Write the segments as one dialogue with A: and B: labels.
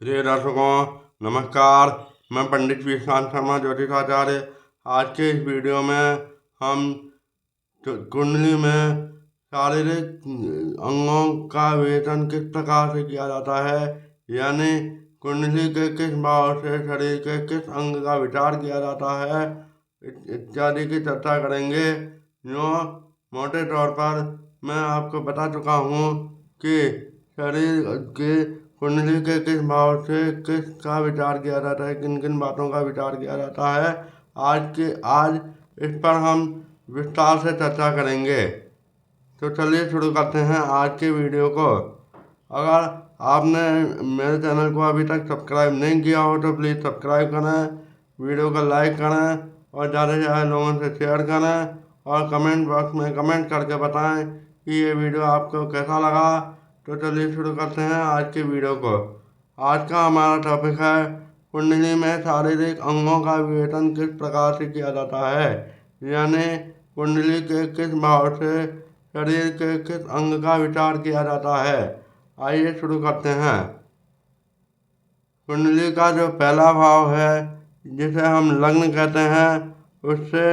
A: प्रिय दर्शकों नमस्कार। मैं पंडित विश्रांत शर्मा ज्योतिषाचार्य। आज के इस वीडियो में हम कुंडली में शारीरिक अंगों का विवेचन किस प्रकार से किया जाता है, यानी कुंडली के किस भाव से शरीर के किस अंग का विचार किया जाता है इत्यादि की चर्चा करेंगे। जो मोटे तौर पर मैं आपको बता चुका हूँ कि शरीर के कुंडली के किस भाव से किसका विचार किया जाता है, किन किन बातों का विचार किया जाता है, आज इस पर हम विस्तार से चर्चा करेंगे। तो चलिए शुरू करते हैं आज के वीडियो को। अगर आपने मेरे चैनल को अभी तक सब्सक्राइब नहीं किया हो तो प्लीज़ सब्सक्राइब करें, वीडियो को लाइक करें और ज़्यादा से ज़्यादा लोगों से शेयर करें और कमेंट बॉक्स में कमेंट करके बताएं कि ये वीडियो आपको कैसा लगा। तो चलिए शुरू करते हैं आज के वीडियो को। आज का हमारा टॉपिक है कुंडली में शारीरिक अंगों का विवेचन किस प्रकार से किया जाता है, यानी कुंडली के किस भाव से शरीर के किस अंग का विचार किया जाता है। आइए शुरू करते हैं। कुंडली का जो पहला भाव है जिसे हम लग्न कहते हैं, उससे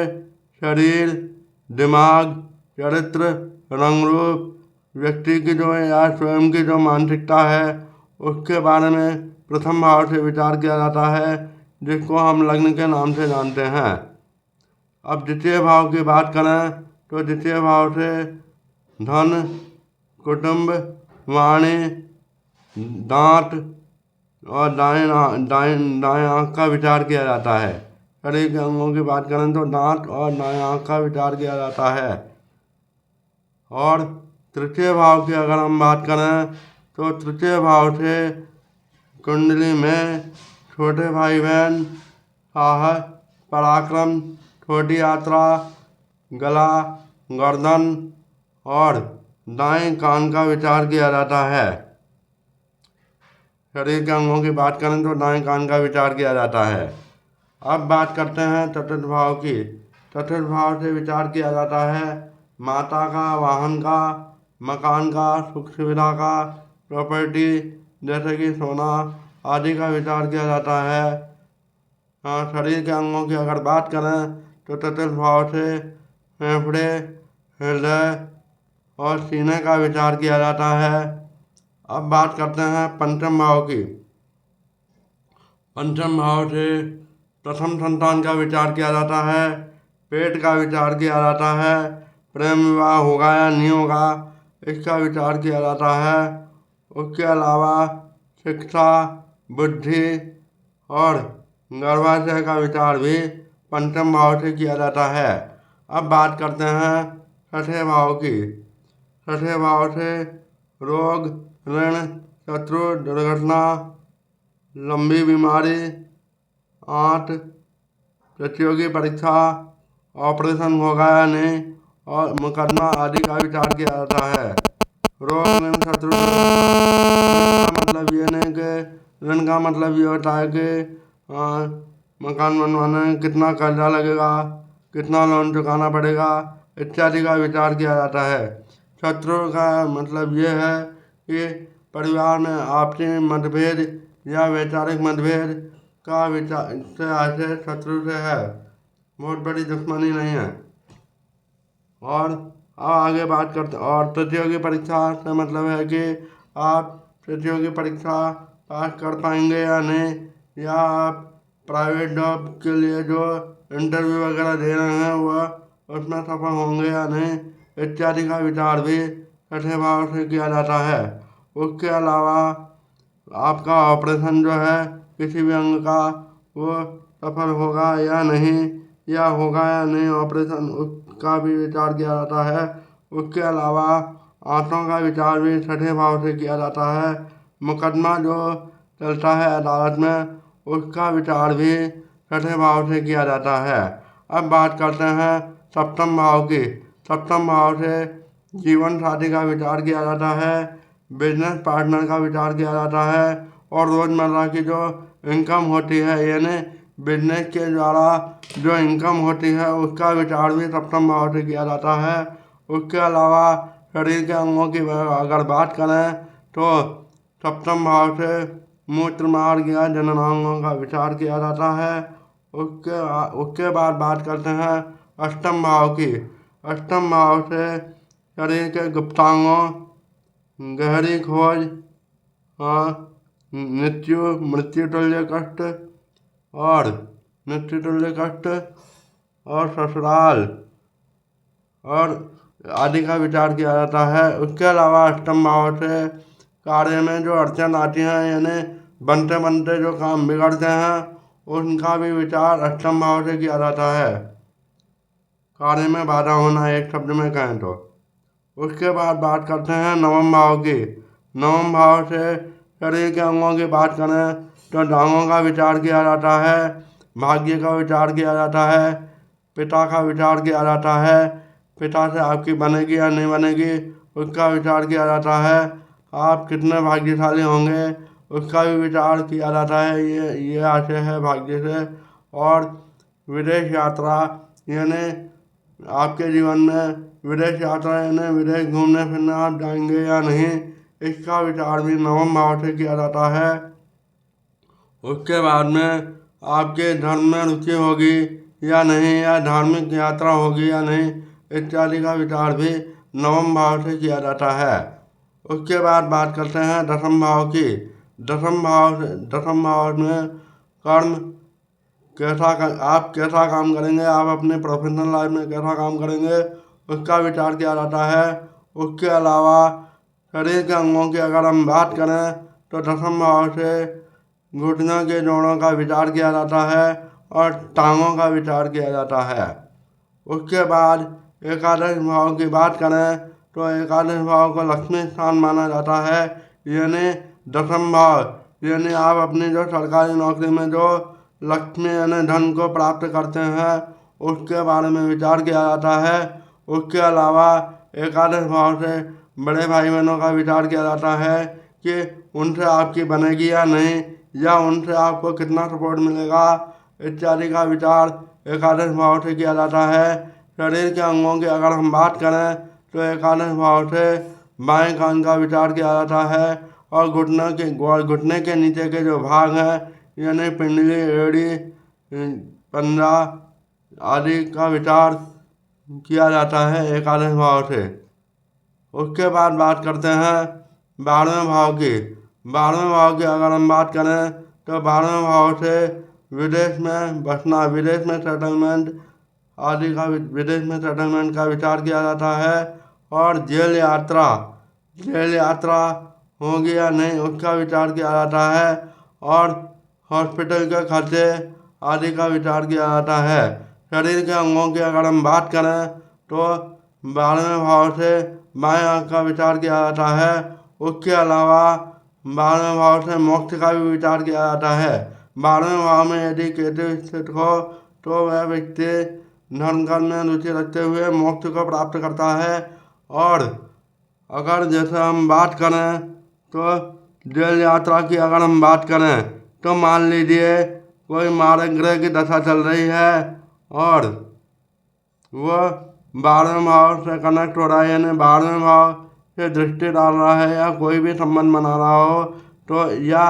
A: शरीर, दिमाग, चरित्र, रंग रूप, व्यक्ति की जो या स्वयं की जो मानसिकता है उसके बारे में प्रथम भाव से विचार किया जाता है, जिसको हम लग्न के नाम से जानते हैं। अब द्वितीय भाव की बात करें तो द्वितीय भाव से धन, कुटुंब, वाणी, दांत और दाएं आँख का विचार किया जाता है। शरीर के अंगों की बात करें तो दांत और दाएं आँख का विचार किया जाता है। और तृतीय भाव की अगर हम बात करें तो तृतीय भाव से कुंडली में छोटे भाई बहन, साहस, पराक्रम, छोटी यात्रा, गला, गर्दन और दाएं कान का विचार किया जाता है। शरीर के अंगों की बात करें तो दाएं कान का विचार किया जाता है। अब बात करते हैं चतुर्थ भाव की। चतुर्थ भाव से विचार किया जाता है माता का, वाहन का, मकान का, सुख सुविधा का, प्रॉपर्टी जैसे कि सोना आदि का विचार किया जाता है। शरीर के अंगों की अगर बात करें तो चतुर्थ भाव से फेफड़े, हृदय और सीने का विचार किया जाता है। अब बात करते हैं पंचम भाव की। पंचम भाव से प्रथम संतान का विचार किया जाता है, पेट का विचार किया जाता है, प्रेम विवाह होगा या नहीं होगा इसका विचार किया जाता है। उसके अलावा शिक्षा, बुद्धि और गर्भाशय का विचार भी पंचम भाव से किया जाता है। अब बात करते हैं छठे भाव की। छठे भाव से रोग, ऋण, शत्रु, दुर्घटना, लंबी बीमारी, आंत, प्रतियोगी परीक्षा, ऑपरेशन होगा या नहीं और मुकदमा आदि का विचार किया जाता है। रोग, ऋण, शत्रु का मतलब ये नहीं कि ऋण का मतलब ये होता है कि मकान बनवाने में कितना कर्जा लगेगा, कितना लोन चुकाना पड़ेगा इत्यादि का विचार किया जाता है। शत्रु का मतलब ये है कि परिवार में आपसी मतभेद या वैचारिक मतभेद का विचार से ऐसे शत्रु से है, बहुत बड़ी दुश्मनी नहीं है। और अब आगे बात करते और प्रतियोगी परीक्षा से मतलब है कि आप प्रतियोगी परीक्षा पास कर पाएंगे या नहीं, या आप प्राइवेट जॉब के लिए जो इंटरव्यू वगैरह दे रहे हैं वह उसमें सफल होंगे या नहीं इत्यादि का विचार भी छठे भाव से किया जाता है। उसके अलावा आपका ऑपरेशन जो है किसी भी अंग का वो सफल होगा या नहीं, या होगा या नहीं ऑपरेशन, उसका भी विचार किया जाता है। उसके अलावा आंतों का विचार भी छठे भाव से किया जाता है। मुकदमा जो चलता है अदालत में उसका विचार भी छठे भाव से किया जाता है। अब बात करते हैं सप्तम भाव की। सप्तम भाव से जीवन साथी का विचार किया जाता है, बिजनेस पार्टनर का विचार किया जाता है और रोज़मर्रा की जो इनकम होती है यानी बिजनेस के द्वारा जो इनकम होती है उसका विचार भी सप्तम भाव से किया जाता है। उसके अलावा शरीर के अंगों की अगर बात करें तो सप्तम भाव से मूत्र मार्ग या जननांगों का विचार किया जाता है। उसके बाद बात करते हैं अष्टम भाव की। अष्टम भाव से शरीर के गुप्तांगों, गहरी खोज, मृत्यु तुल्य कष्ट और ससुराल और आदि का विचार किया जाता है। उसके अलावा अष्टम भाव से कार्य में जो अड़चन आती है, यानी बनते बनते जो काम बिगड़ते हैं, उनका भी विचार अष्टम भाव से किया जाता है। कार्य में बाधा होना, एक शब्द में कहें तो। उसके बाद बात करते हैं नवम भाव की। नवम भाव से शरीर के अंगों की बात करें तो टांगों का विचार किया जाता है, भाग्य का विचार किया जाता है, पिता का विचार किया जाता है, पिता से आपकी बनेगी या नहीं बनेगी उसका विचार किया जाता है, आप कितने भाग्यशाली होंगे उसका भी विचार किया जाता है। ये आशय है भाग्य से। और विदेश यात्रा, यानी आपके जीवन में विदेश यात्रा, यानी विदेश घूमने फिरने आप जाएंगे या नहीं, इसका विचार भी नवम भाव से किया जाता है। उसके बाद में आपके धर्म में रुचि होगी या नहीं, या धार्मिक यात्रा होगी या नहीं, इत्यादि का विचार भी नवम भाव से किया जाता है। उसके बाद बात करते हैं दसम भाव की। दसम भाव में कर्म, आप कैसा काम करेंगे, आप अपने प्रोफेशनल लाइफ में कैसा काम करेंगे उसका विचार किया जाता है। उसके अलावा शरीर के अंगों की अगर हम बात करें तो दसम भाव से घुटनों के जोड़ों का विचार किया जाता है और टांगों का विचार किया जाता है। उसके बाद एकादश भाव की बात करें तो एकादश भाव को लक्ष्मी स्थान माना जाता है, यानी दसम भाव, यानी आप अपनी जो सरकारी नौकरी में जो लक्ष्मी यानी धन को प्राप्त करते हैं उसके बारे में विचार किया जाता है। उसके अलावा एकादश भाव से बड़े भाई बहनों का विचार किया जाता है कि उनसे आपकी बनेगी या नहीं, या उनसे आपको कितना सपोर्ट मिलेगा, इत्यादि का विचार एकादश भाव से किया जाता है। शरीर के अंगों की अगर हम बात करें तो एकादश भाव से बाएं कान का विचार किया जाता है और घुटने के नीचे के जो भाग हैं, यानी पिंडली, एड़ी, पंजा आदि का विचार किया जाता है एकादश भाव से। उसके बाद बात करते हैं 12वें भाव की। 12वें भाव की अगर हम बात करें तो 12वें भाव से विदेश में बसना, विदेश में सेटलमेंट आदि का, विदेश में सेटलमेंट का विचार किया जाता है। और जेल यात्रा होगी या नहीं उसका विचार किया जाता है। और हॉस्पिटल के खर्चे आदि का विचार किया जाता है। शरीर के अंगों की अगर हम बात करें तो 12वें भाव से बाएं आंख का विचार किया जाता है। उसके अलावा 12वें भाव से मोक्ष का भी विचार किया जाता है। 12वें भाव में यदि केतु स्थित हो तो वह व्यक्ति धर्म कर्म में रुचि रखते हुए मोक्ष को प्राप्त करता है। और अगर जैसे हम बात करें तो जेल यात्रा की अगर हम बात करें तो मान लीजिए कोई मारक ग्रह की दशा चल रही है और वह 12वें भाव से कनेक्ट हो रहा है, यानी 12वें भाव से दृष्टि डाल रहा है या कोई भी संबंध बना रहा हो, तो या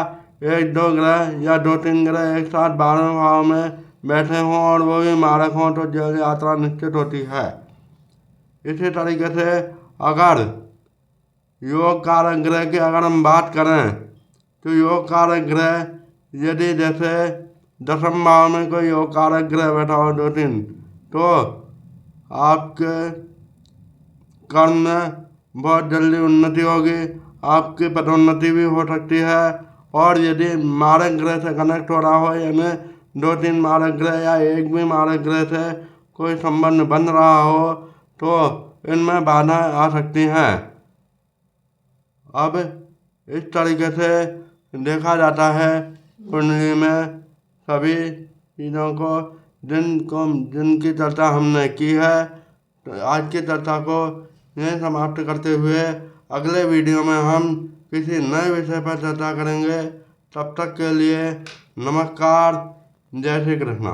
A: एक दो ग्रह या दो तीन ग्रह एक साथ 12वें भाव में बैठे हों और वो भी मारक हों तो जेल यात्रा निश्चित होती है। इसी तरीके से अगर योग कारक ग्रह की अगर हम बात करें तो योग कारक ग्रह यदि जैसे दसम भाव में कोई योग कारक ग्रह बैठा हो दो तीन, तो आपके कर्म में बहुत जल्दी उन्नति होगी, आपकी पदोन्नति भी हो सकती है। और यदि मारक ग्रह से कनेक्ट हो रहा हो, यानी दो तीन मारक ग्रह या एक भी मारक ग्रह से कोई संबंध बन रहा हो, तो इनमें बाधाएं आ सकती हैं। अब इस तरीके से देखा जाता है कुंडली में सभी चीज़ों को जिनकी चर्चा हमने की है। तो आज की चर्चा को यहीं समाप्त करते हुए अगले वीडियो में हम किसी नए विषय पर चर्चा करेंगे। तब तक के लिए नमस्कार, जय श्री कृष्णा।